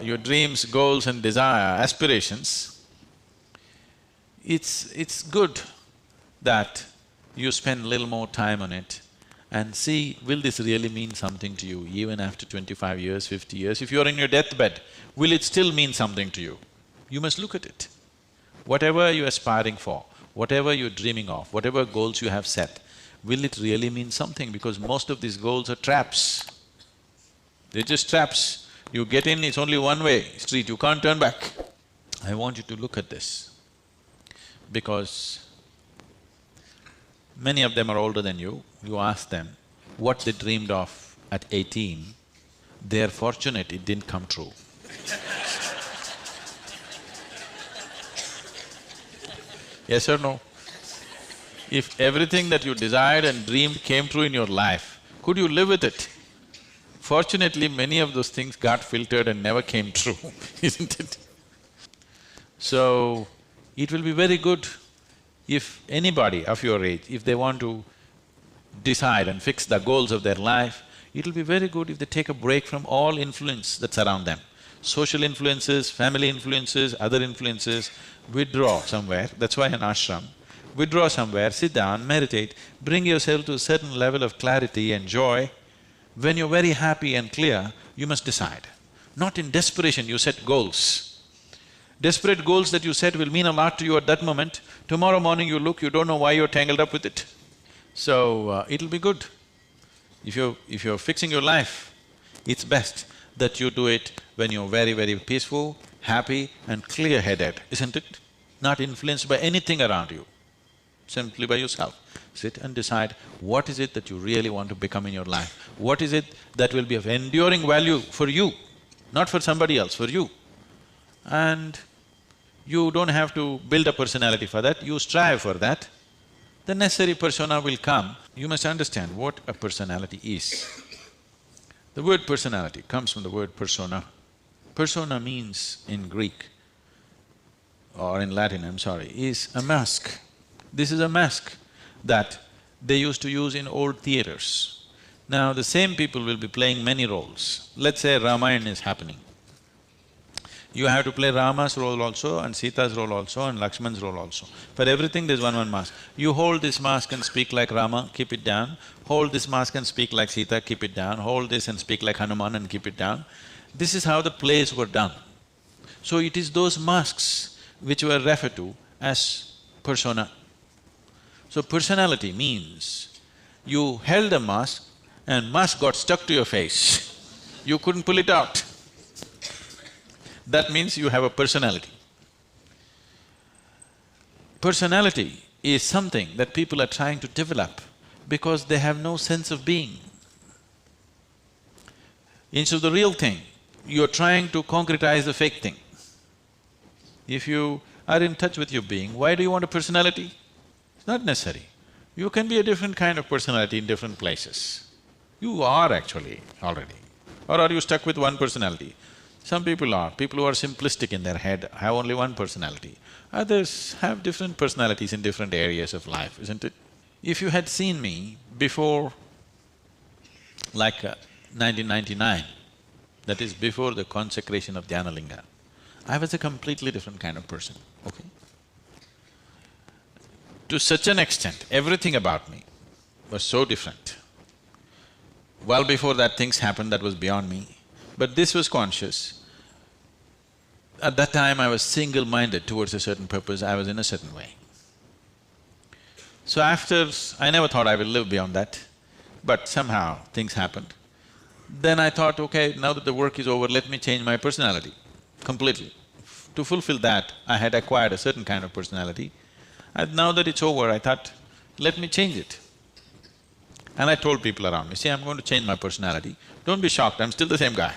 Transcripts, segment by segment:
your dreams, goals and desire, aspirations, it's good that you spend a little more time on it and see, will this really mean something to you even after 25 years, 50 years? If you're in your deathbed, will it still mean something to you? You must look at it. Whatever you're aspiring for, whatever you're dreaming of, whatever goals you have set, will it really mean something? Because most of these goals are traps. They're just traps. You get in, it's only one-way street, you can't turn back. I want you to look at this, because many of them are older than you. You ask them what they dreamed of at 18, they're fortunate it didn't come true. Yes or no? If everything that you desired and dreamed came true in your life, could you live with it? Fortunately, many of those things got filtered and never came true, isn't it? So, it will be very good if anybody of your age, if they want to decide and fix the goals of their life, it'll be very good if they take a break from all influence that surround them. Social influences, family influences, other influences, withdraw somewhere, that's why an ashram. Withdraw somewhere, sit down, meditate, bring yourself to a certain level of clarity and joy. When you're very happy and clear, you must decide. Not in desperation, you set goals. Desperate goals that you set will mean a lot to you at that moment. Tomorrow morning you look, you don't know why you're tangled up with it. So, it'll be good. If you're fixing your life, it's best that you do it when you're very, very peaceful, happy and clear-headed, isn't it? Not influenced by anything around you, simply by yourself. Sit and decide what is it that you really want to become in your life. What is it that will be of enduring value for you, not for somebody else, for you. And you don't have to build a personality for that, you strive for that. The necessary persona will come. You must understand what a personality is. The word personality comes from the word persona. Persona means in Greek, or in Latin, I'm sorry, is a mask. This is a mask that they used to use in old theaters. Now, the same people will be playing many roles. Let's say Ramayana is happening. You have to play Rama's role also and Sita's role also and Lakshman's role also. For everything there's one mask. You hold this mask and speak like Rama, keep it down. Hold this mask and speak like Sita, keep it down. Hold this and speak like Hanuman and keep it down. This is how the plays were done. So it is those masks which were referred to as persona. So personality means you held a mask and mask got stuck to your face. You couldn't pull it out. That means you have a personality. Personality is something that people are trying to develop because they have no sense of being. Instead of the real thing, you're trying to concretize the fake thing. If you are in touch with your being, why do you want a personality? It's not necessary. You can be a different kind of personality in different places. You are actually already. Or are you stuck with one personality? Some people are. People who are simplistic in their head have only one personality. Others have different personalities in different areas of life, isn't it? If you had seen me before, like 1999, that is before the consecration of Dhyanalinga, I was a completely different kind of person, okay? To such an extent, everything about me was so different. Well before that things happened that was beyond me, but this was conscious. At that time I was single-minded towards a certain purpose, I was in a certain way. So after… I never thought I will live beyond that, but somehow things happened. Then I thought, okay, now that the work is over, let me change my personality completely. To fulfill that, I had acquired a certain kind of personality. And now that it's over, I thought, let me change it. And I told people around me, see, I'm going to change my personality. Don't be shocked, I'm still the same guy.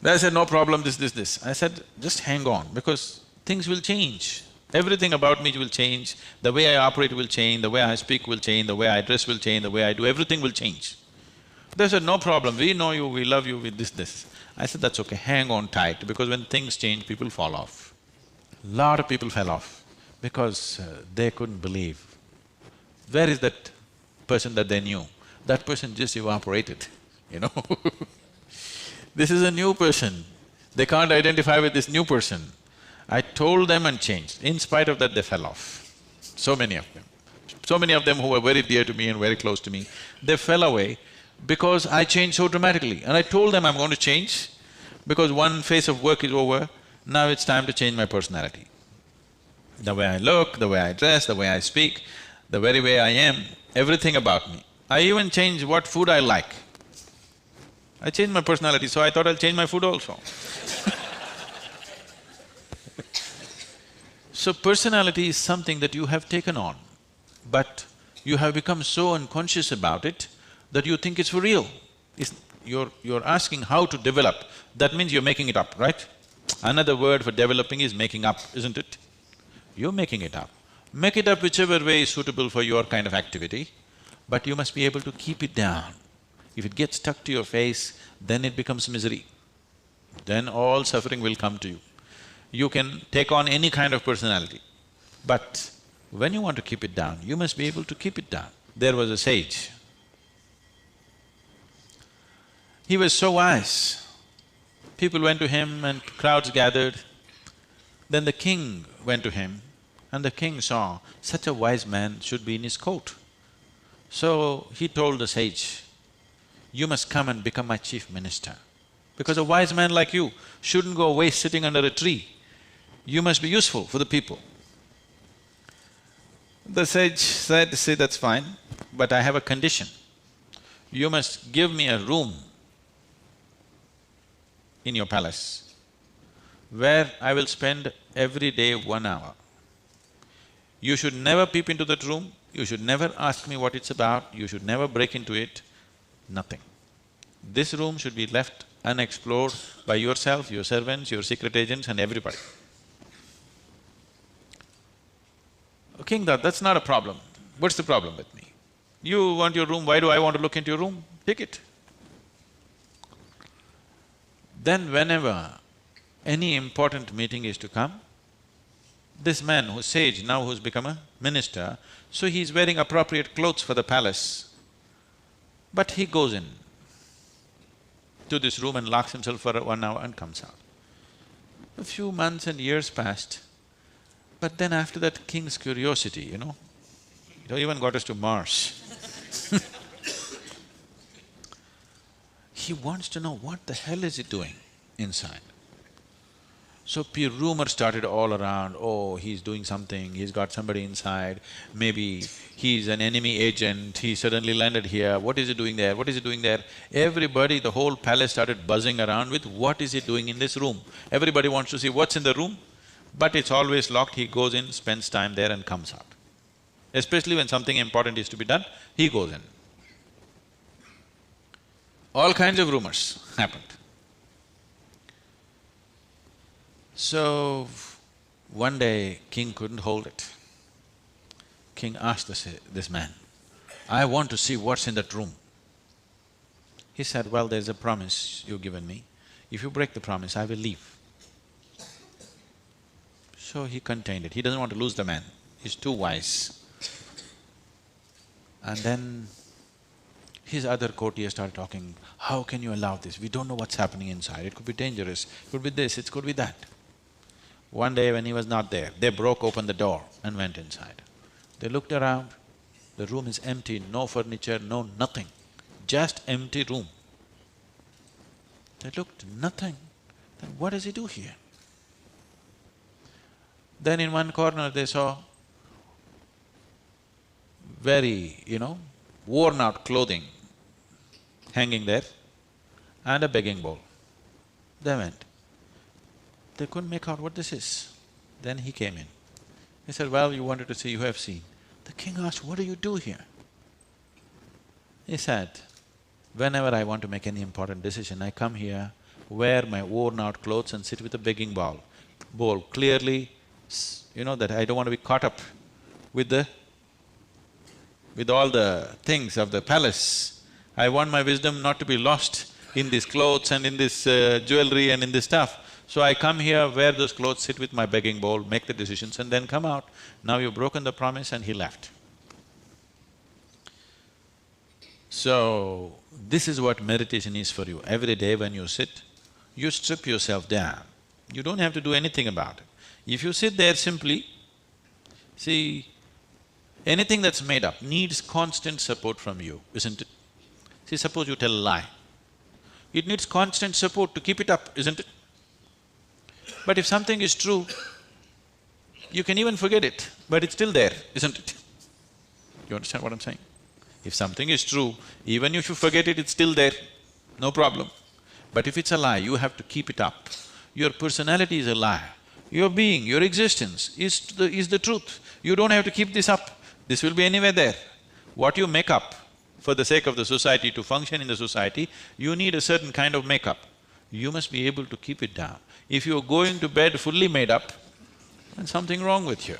They said, no problem, this. I said, just hang on, because things will change. Everything about me will change, the way I operate will change, the way I speak will change, the way I dress will change, the way I do, everything will change. They said, no problem, we know you, we love you with this. I said, that's okay, hang on tight, because when things change, people fall off. Lot of people fell off because they couldn't believe. Where is that person that they knew? That person just evaporated, you know This is a new person. They can't identify with this new person. I told them and changed. In spite of that, they fell off. So many of them. So many of them who were very dear to me and very close to me, they fell away because I changed so dramatically. And I told them I'm going to change because one phase of work is over, now it's time to change my personality. The way I look, the way I dress, the way I speak, the very way I am, everything about me. I even changed what food I like. I changed my personality, so I thought I'll change my food also. So personality is something that you have taken on, but you have become so unconscious about it that you think it's for real. You're asking how to develop, that means you're making it up, right? Another word for developing is making up, isn't it? You're making it up. Make it up whichever way is suitable for your kind of activity, but you must be able to keep it down. If it gets stuck to your face, then it becomes misery. Then all suffering will come to you. You can take on any kind of personality, but when you want to keep it down, you must be able to keep it down. There was a sage. He was so wise. People went to him and crowds gathered. Then the king went to him and the king saw such a wise man should be in his court. So he told the sage, "You must come and become my chief minister. Because a wise man like you shouldn't go away sitting under a tree. You must be useful for the people." The sage said, "See, that's fine, but I have a condition. You must give me a room in your palace where I will spend every day 1 hour. You should never peep into that room, you should never ask me what it's about, you should never break into it, nothing. This room should be left unexplored by yourself, your servants, your secret agents and everybody." King thought, that's not a problem. What's the problem with me? You want your room, why do I want to look into your room? Take it. Then whenever any important meeting is to come, this man who's sage, now who's become a minister, so he's wearing appropriate clothes for the palace, but he goes in to this room and locks himself for 1 hour and comes out. A few months and years passed, but then after that, king's curiosity, it even got us to Mars. He wants to know what the hell is he doing inside. So rumor started all around, oh, he's doing something, he's got somebody inside, maybe he's an enemy agent, he suddenly landed here, what is he doing there, what is he doing there? Everybody, the whole palace started buzzing around with what is he doing in this room. Everybody wants to see what's in the room, but it's always locked, he goes in, spends time there and comes out. Especially when something important is to be done, he goes in. All kinds of rumors happened. So, one day, king couldn't hold it. King asked this man, "I want to see what's in that room." He said, "Well, there's a promise you've given me. If you break the promise, I will leave." So he contained it. He doesn't want to lose the man. He's too wise. And then his other courtiers started talking, "How can you allow this? We don't know what's happening inside. It could be dangerous, it could be this, it could be that." One day when he was not there, they broke open the door and went inside. They looked around, the room is empty, no furniture, no nothing, just empty room. They looked, nothing. Then what does he do here? Then in one corner they saw very, worn out clothing hanging there and a begging bowl. They went. They couldn't make out what this is. Then he came in. He said, "Well, you wanted to see, you have seen." The king asked, "What do you do here?" He said, "Whenever I want to make any important decision, I come here, wear my worn out clothes and sit with a begging bowl, clearly, that I don't want to be caught up with all the things of the palace. I want my wisdom not to be lost in these clothes and in this jewelry and in this stuff. So I come here, wear those clothes, sit with my begging bowl, make the decisions and then come out. Now you've broken the promise," and he left. So, this is what meditation is for you. Every day when you sit, you strip yourself down. You don't have to do anything about it. If you sit there simply, see, anything that's made up needs constant support from you, isn't it? See, suppose you tell a lie. It needs constant support to keep it up, isn't it? But if something is true, you can even forget it, but it's still there, isn't it? You understand what I'm saying? If something is true, even if you forget it, it's still there, no problem. But if it's a lie, you have to keep it up. Your personality is a lie. Your being, your existence is the truth. You don't have to keep this up. This will be anywhere there. What you make up for the sake of the society, to function in the society, you need a certain kind of makeup. You must be able to keep it down. If you're going to bed fully made up, then something wrong with you.